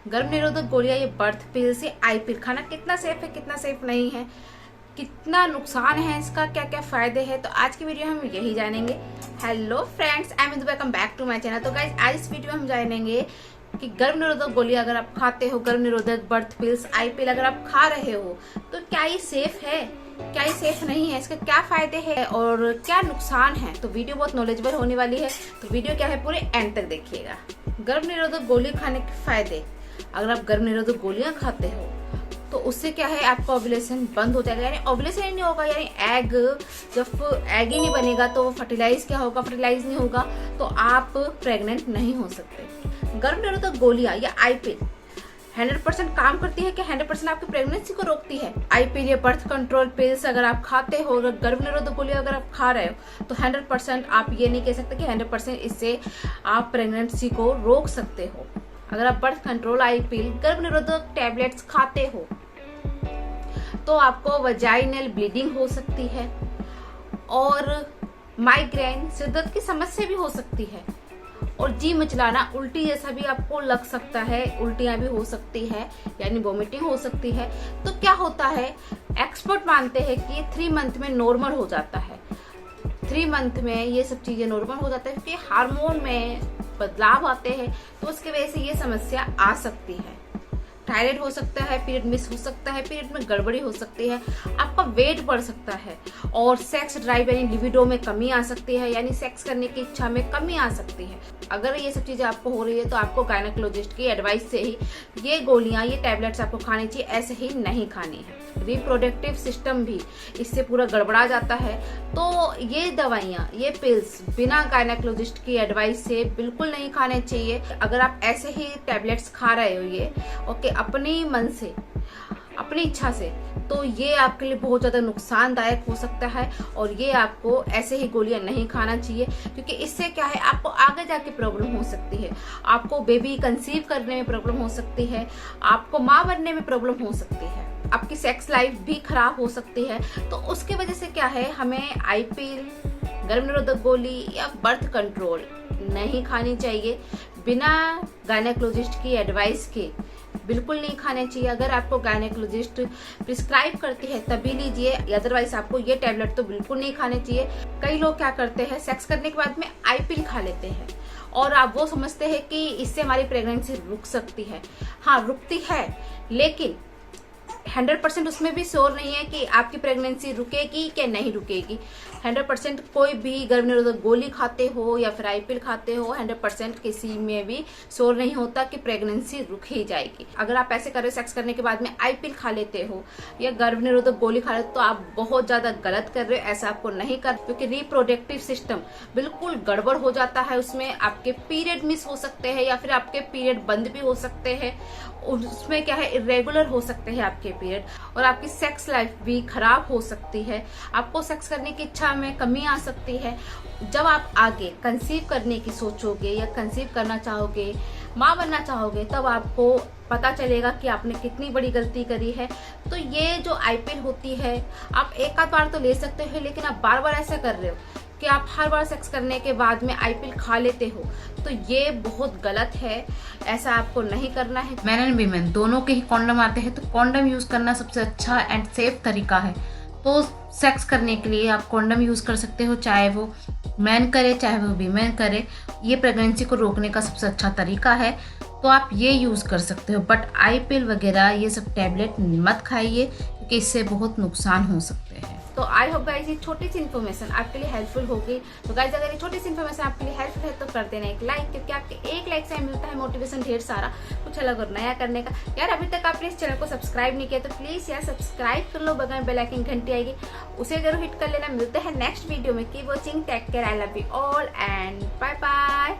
गर्भ निरोधक गोलियां, ये बर्थ पिल्स, ये आई पिल खाना कितना सेफ है, कितना सेफ नहीं है, कितना नुकसान है इसका, क्या क्या फायदे हैं, तो आज की वीडियो हम यही जानेंगे। Hello friends, I am Indu, welcome back to my channel. तो गाइस, आज इस वीडियो में हम जानेंगे कि गर्भ निरोधक गोलियां अगर आप खाते हो, गर्भ निरोधक, बर्थ पिल्स, आई पिल अगर आप खा रहे हो तो क्या ये सेफ है, क्या ये सेफ नहीं है, इसके क्या फायदे हैं और क्या नुकसान है। तो वीडियो बहुत नॉलेजेबल होने वाली है, तो वीडियो क्या है पूरे एंड तक देखिएगा। गर्भ निरोधक गोली खाने के फायदे, अगर आप गर्भ निरोधक गोलियां खाते हो तो उससे क्या है, आपका ओव्यूलेशन बंद हो जाएगा, यानी ओव्यूलेशन ही नहीं होगा, यानी एग, जब एग ही नहीं बनेगा तो फर्टिलाइज क्या होगा, फर्टिलाइज नहीं होगा तो आप प्रेग्नेंट नहीं हो सकते। गर्भ निरोधक गोलियां या आई पिल 100% काम करती है कि 100% आपकी प्रेगनेंसी को रोकती है। आई पिल या बर्थ कंट्रोल पिल्स अगर आप खाते हो, अगर गर्भ निरोधक गोलियां अगर आप खा रहे हो तो 100% आप ये नहीं कह सकते कि 100% इससे आप प्रेगनेंसी को रोक सकते हो। अगर आप बर्थ कंट्रोल, आई पिल, गर्भ निरोधक टैबलेट्स खाते हो तो आपको वजाइनल ब्लीडिंग हो सकती है और माइग्रेन, सिर दर्द की समस्या भी हो सकती है और जी मचलाना, उल्टी जैसा भी आपको लग सकता है, उल्टियां भी हो सकती है, यानी वोमिटिंग हो सकती है। तो क्या होता है, एक्सपर्ट मानते हैं कि 3 मंथ में नॉर्मल हो जाता है। 3 मंथ में ये सब चीजें नॉर्मल हो जाता है क्योंकि हार्मोन में बदलाव आते हैं, तो उसकी वजह से ये समस्या आ सकती है। थायराइड हो सकता है, पीरियड मिस हो सकता है, पीरियड में गड़बड़ी हो सकती है, आपका वेट बढ़ सकता है और सेक्स ड्राइव यानी लिबिडो में कमी आ सकती है, यानी सेक्स करने की इच्छा में कमी आ सकती है। अगर ये सब चीजें आपको हो रही है तो आपको गायनेकोलॉजिस्ट की एडवाइस से ही ये गोलियां, ये टैबलेट्स आपको खानी चाहिए, ऐसे ही नहीं खानी है। रिप्रोडक्टिव सिस्टम भी इससे पूरा गड़बड़ा जाता है, तो ये दवाइयां, ये पिल्स बिना गायनेकोलॉजिस्ट की एडवाइस से बिल्कुल नहीं खाने चाहिए। अगर आप ऐसे ही टैबलेट्स खा रहे हो ये ओके, अपनी मन से, अपनी इच्छा से, तो ये आपके लिए बहुत ज्यादा नुकसानदायक हो सकता है और ये आपको ऐसे ही गोलियां नहीं खाना चाहिए क्योंकि इससे क्या है, आपको आगे जाके प्रॉब्लम हो सकती है, आपको बेबी कंसीव करने में प्रॉब्लम हो सकती है, आपको माँ बनने में प्रॉब्लम हो सकती है, आपकी सेक्स लाइफ भी खराब हो सकती है। तो उसके वजह से क्या है, हमें आई पिल, गर्भ निरोधक गोली या बर्थ कंट्रोल नहीं खानी चाहिए, बिना गायनेकोलॉजिस्ट की एडवाइस के बिल्कुल नहीं खाने चाहिए। अगर आपको गायनेकोलॉजिस्ट प्रिस्क्राइब करती है तभी लीजिए, अदरवाइज आपको ये टैबलेट तो बिल्कुल नहीं खाने चाहिए। कई लोग क्या करते हैं, सेक्स करने के बाद में आई पिल खा लेते हैं और आप वो समझते हैं कि इससे हमारी प्रेगनेंसी रुक सकती है। हाँ, रुकती है, लेकिन 100% उसमें भी श्योर नहीं है कि आपकी प्रेगनेंसी रुकेगी कि नहीं रुकेगी। 100% कोई भी गर्भ निरोधक गोली खाते हो या फिर आई पिल खाते हो, 100% किसी में भी श्योर नहीं होता कि प्रेगनेंसी रुक ही जाएगी। अगर आप ऐसे कर रहे हो, सेक्स करने के बाद में आई पिल खा लेते हो या गर्भ निरोधक गोली खा लेते हो तो आप बहुत ज्यादा गलत कर रहे हो। ऐसा आपको नहीं कर, क्योंकि रिप्रोडक्टिव सिस्टम बिल्कुल गड़बड़ हो जाता है, उसमें आपके पीरियड मिस हो सकते हैं या फिर आपके पीरियड बंद भी हो सकते हैं, उसमें क्या है, इरेगुलर हो सकते हैं आपके पीरियड और आपकी सेक्स लाइफ भी खराब हो सकती है, आपको सेक्स करने की इच्छा में कमी आ सकती है। जब आप आगे कंसीव करने की सोचोगे या कंसीव करना चाहोगे, माँ बनना चाहोगे, तब आपको पता चलेगा कि आपने कितनी बड़ी गलती करी है। तो ये जो आई पिल होती है, आप एक आध बार तो ले सकते हो, लेकिन आप बार बार ऐसा कर रहे हो कि आप हर बार सेक्स करने के बाद में आई पिल खा लेते हो, तो ये बहुत गलत है, ऐसा आपको नहीं करना है। मैन एंड वीमेन दोनों के ही कॉन्डम आते हैं, तो कॉन्डम यूज करना सबसे अच्छा एंड सेफ तरीका है। तो सेक्स करने के लिए आप कॉन्डम यूज कर सकते हो, चाहे वो मैन करे चाहे वो वीमेन करे, ये प्रेगनेंसी को रोकने का सबसे अच्छा तरीका है, तो आप ये यूज कर सकते हो। बट आई पिल वगैरह ये सब टैबलेट मत खाइए क्योंकि इससे बहुत नुकसान हो सकते हैं। तो आई होप गाइज ये छोटी सी इन्फॉर्मेशन आपके लिए हेल्पफुल होगी। तो गाइज अगर ये छोटी सी इन्फॉर्मेशन आपके लिए हेल्पफुल है तो कर देना एक लाइक, क्योंकि आपके एक लाइक से मिलता है मोटिवेशन ढेर सारा कुछ अलग और नया करने का। यार अभी तक आपने इस चैनल को सब्सक्राइब नहीं किया तो प्लीज यार सब्सक्राइब कर लो, बगल में बेल आइकन घंटी आएगी उसे जरूर हिट कर लेना। मिलते हैं नेक्स्ट वीडियो में। Keep watching, take care, I love you all and bye bye.